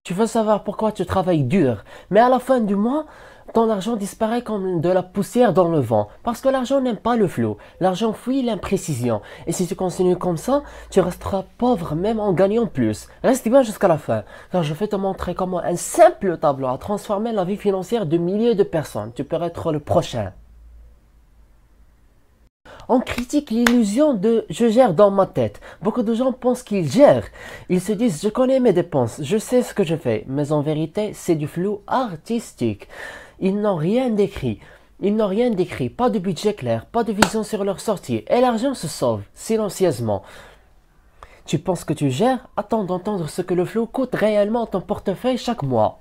Tu veux savoir pourquoi tu travailles dur, mais à la fin du mois, ton argent disparaît comme de la poussière dans le vent. Parce que l'argent n'aime pas le flou. L'argent fuit l'imprécision. Et si tu continues comme ça, tu resteras pauvre même en gagnant plus. Reste bien jusqu'à la fin, car je vais te montrer comment un simple tableau a transformé la vie financière de milliers de personnes. Tu peux être le prochain. On critique l'illusion de je gère dans ma tête. Beaucoup de gens pensent qu'ils gèrent. Ils se disent je connais mes dépenses, je sais ce que je fais. Mais en vérité, c'est du flou artistique. Ils n'ont rien décrit. Ils n'ont rien décrit, pas de budget clair, pas de vision sur leur sortie. Et l'argent se sauve, silencieusement. Tu penses que tu gères? Attends d'entendre ce que le flou coûte réellement à ton portefeuille chaque mois.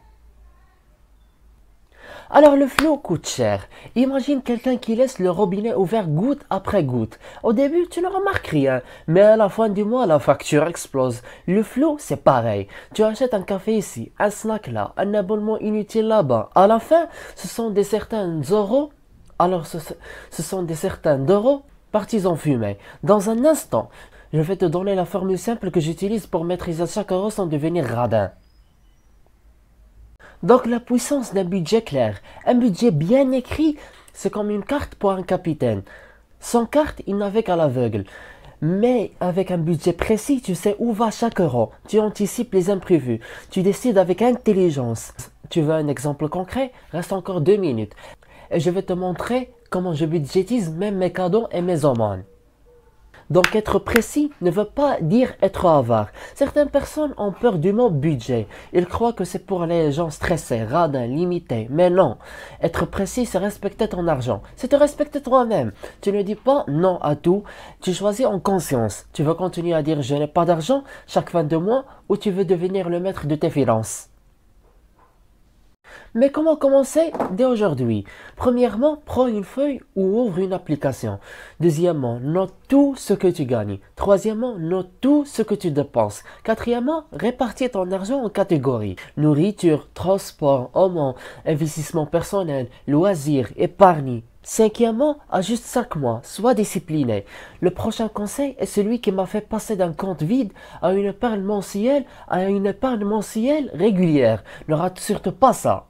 Alors le flot coûte cher. Imagine quelqu'un qui laisse le robinet ouvert goutte après goutte. Au début, tu ne remarques rien, mais à la fin du mois, la facture explose. Le flot, c'est pareil. Tu achètes un café ici, un snack là, un abonnement inutile là-bas. À la fin, ce sont des certains euros. Alors ce sont des certains d'euros partis en fumée. Dans un instant, je vais te donner la formule simple que j'utilise pour maîtriser chaque euro sans devenir radin. Donc la puissance d'un budget clair, un budget bien écrit, c'est comme une carte pour un capitaine. Sans carte, il navigue à l'aveugle. Mais avec un budget précis, tu sais où va chaque euro. Tu anticipes les imprévus. Tu décides avec intelligence. Tu veux un exemple concret? Reste encore 2 minutes. Et je vais te montrer comment je budgétise même mes cadeaux et mes aumônes. Donc être précis ne veut pas dire être avare. Certaines personnes ont peur du mot budget. Ils croient que c'est pour les gens stressés, radins, limités. Mais non. Être précis, c'est respecter ton argent. C'est te respecter toi-même. Tu ne dis pas non à tout. Tu choisis en conscience. Tu veux continuer à dire je n'ai pas d'argent chaque fin de mois ou tu veux devenir le maître de tes finances. Mais comment commencer dès aujourd'hui? Premièrement, prends une feuille ou ouvre une application. Deuxièmement, note tout ce que tu gagnes. Troisièmement, note tout ce que tu dépenses. Quatrièmement, répartis ton argent en catégories. Nourriture, transport, aumône, investissement personnel, loisirs, épargne. Cinquièmement, ajuste chaque mois, sois discipliné. Le prochain conseil est celui qui m'a fait passer d'un compte vide à une épargne mensuelle régulière. Ne rate surtout pas ça.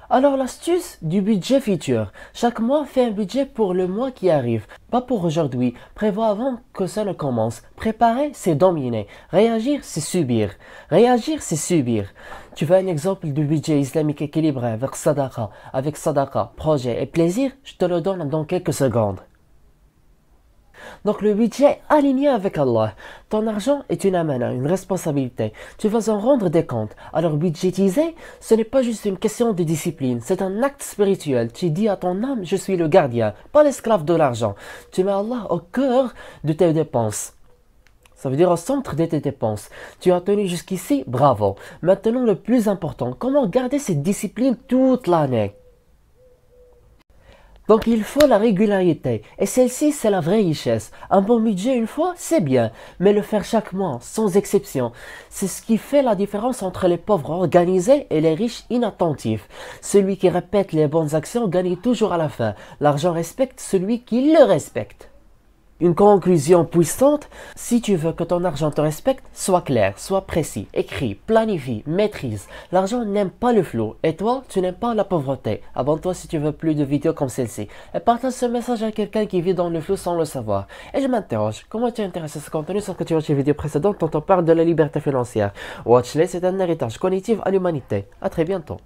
Alors l'astuce du budget futur. Chaque mois, fais un budget pour le mois qui arrive. Pas pour aujourd'hui. Prévois avant que ça ne commence. Préparer, c'est dominer. Réagir, c'est subir. Réagir, c'est subir. Tu veux un exemple de budget islamique équilibré avec sadaqa, projet et plaisir? Je te le donne dans quelques secondes. Donc le budget aligné avec Allah. Ton argent est une amana, une responsabilité. Tu vas en rendre des comptes. Alors budgétiser, ce n'est pas juste une question de discipline, c'est un acte spirituel. Tu dis à ton âme, je suis le gardien, pas l'esclave de l'argent. Tu mets Allah au cœur de tes dépenses. Ça veut dire au centre de tes dépenses. Tu as tenu jusqu'ici, bravo. Maintenant le plus important, comment garder cette discipline toute l'année? Donc il faut la régularité. Et celle-ci, c'est la vraie richesse. Un bon budget une fois, c'est bien. Mais le faire chaque mois, sans exception, c'est ce qui fait la différence entre les pauvres organisés et les riches inattentifs. Celui qui répète les bonnes actions gagne toujours à la fin. L'argent respecte celui qui le respecte. Une conclusion puissante, si tu veux que ton argent te respecte, sois clair, sois précis, écris, planifie, maîtrise. L'argent n'aime pas le flou et toi, tu n'aimes pas la pauvreté. Abonne-toi si tu veux plus de vidéos comme celle-ci et partage ce message à quelqu'un qui vit dans le flou sans le savoir. Et je m'interroge, comment tu es intéressé à ce contenu sans que tu watches les vidéos précédentes dont on parle de la liberté financière? Watchlist, c'est un héritage cognitif à l'humanité. À très bientôt.